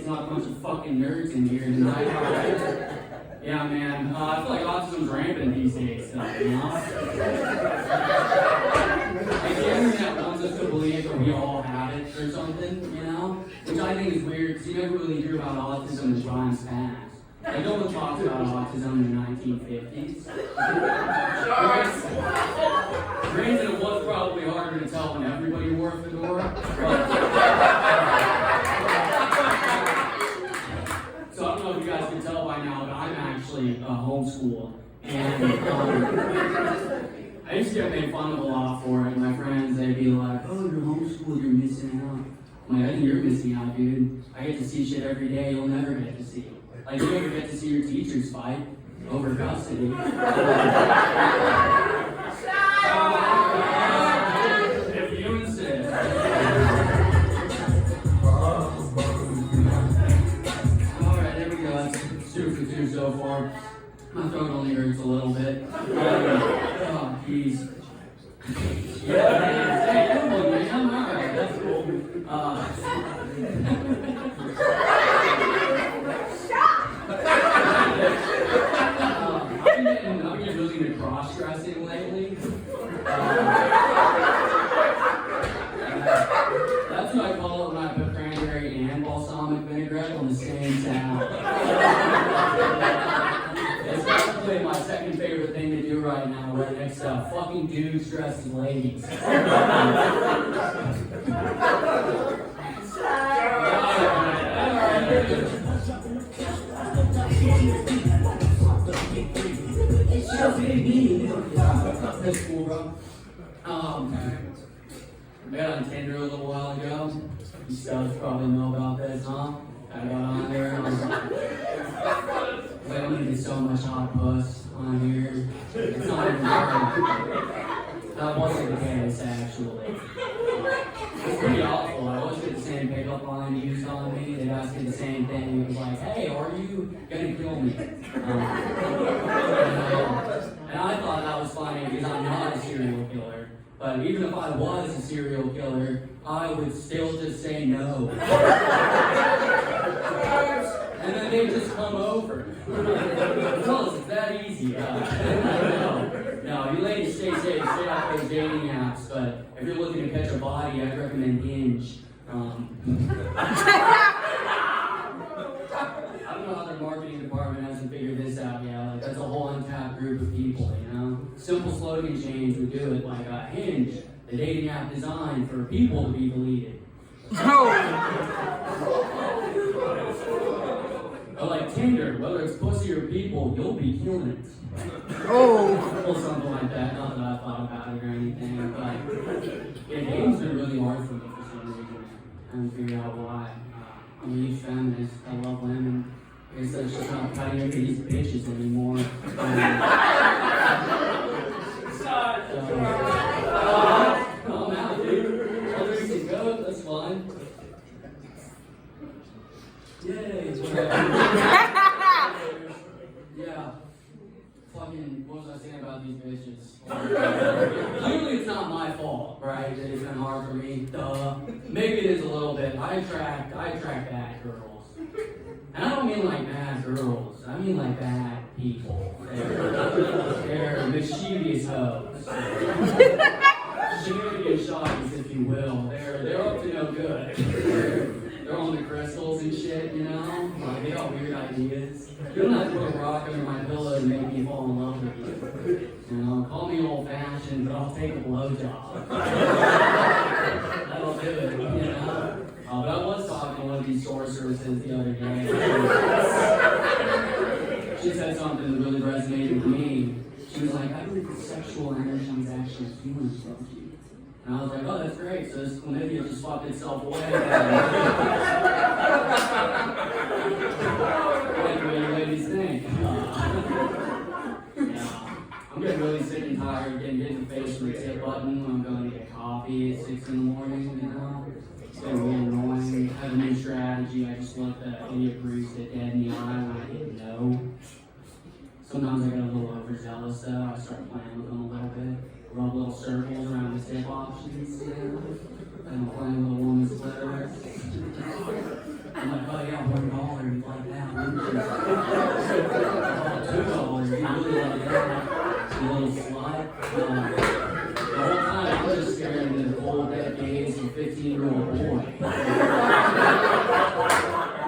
not a bunch of fucking nerds in here tonight. Yeah, man. I feel like autism's rampant these days, you know? Like, the internet wants us to believe that we all have it or something, you know? Which I think is weird, because you never really hear about autism in times past. Like, no one talks about autism in the 1950s. Granted, it was probably harder to tell when everybody wore a fedora, but... So I don't know if you guys can tell by now, but I'm actually homeschooled. And I used to get made fun of a lot for it. My friends, they'd be like, oh, you're homeschooled, you're missing out. I'm like, I think you're missing out, dude. I get to see shit every day you'll never get to see. Like, you never get to see your teachers fight over custody. If you insist. Alright, there we go. That's 2 for 2 so far. My throat only hurts a little bit. Oh, jeez. Yeah, hey, come on, man. I'm alright. That's cool. I've been really into cross-dressing lately. That's what I call it when I put cranberry and balsamic vinaigrette on the same salad. It's probably my second favorite thing to do right now, right next to fucking dudes dressed as ladies. That's cool, bro. I met on Tinder a little while ago. You studs probably know about this, huh? I got on there and I was like, wait, I'm gonna get so much hot puss on here. It's not even hard. That wasn't the case, actually. It's pretty awful. I always get the same pickup line used on me. They asked me the same thing. It was like, hey, are you gonna kill me? And I thought that was funny because I'm not a serial killer. But even if I was a serial killer, I would still just say no. And then they just come over. Tell us, it's that easy. No, you ladies stay safe, stay off those dating apps. But if you're looking to catch a body, I'd recommend Beanz. I don't know how their marketing department hasn't figured this out yet. Like, that's a whole untapped group of people, you know? Simple slogan change would do it, like Hinge, the dating app designed for people to be deleted. Or like Tinder, whether it's pussy or people, you'll be killing it. Or something like that. Not that I thought about it or anything, but yeah, dating's been really hard for me for some reason. I haven't figured out why. I'm a huge feminist. I love women. I guess that's just not cutting into these bitches anymore. Calm out, dude. I'll drink some Coke, that's fine. Yay. Yeah. Fucking, what was I saying about these bitches? Clearly it's not my fault, right? That it's been hard for me. Duh. Maybe it is a little bit. I attract bad girls. And I don't mean like bad girls. I mean like bad people. They're mischievous hoes. Shenanigan shots, if you will. They're up to no good. They're on the crystals and shit, you know? Like, they got weird ideas. You don't have to put a rock under my pillow and make me fall in love with you. You know, call me old-fashioned, but I'll take a blowjob. That'll do it, you know? But I was talking to one of these sorceresses the other day. She said something that really resonated with me. She was like, I believe that sexual energy is actually healing from you. And I was like, oh, that's great. So this chlamydia just swapped itself away. What do you ladies think? Yeah. I'm getting really sick and tired of getting hit in the face with a tip button when I'm going to get coffee at 6 in the morning, you know? It's been really annoying. I have a new strategy. I just look the idiot barista dead in the eye when I hit no. Sometimes I get a little overzealous though. I start playing with them a little bit. Rub little circles around the tip options, you know? And I'm playing with a woman's clitoris. I'm like, oh yeah, I'm $2. You really love that. You little slut. The whole time I'm just staring into the cold dead gaze of a 15-year-old boy.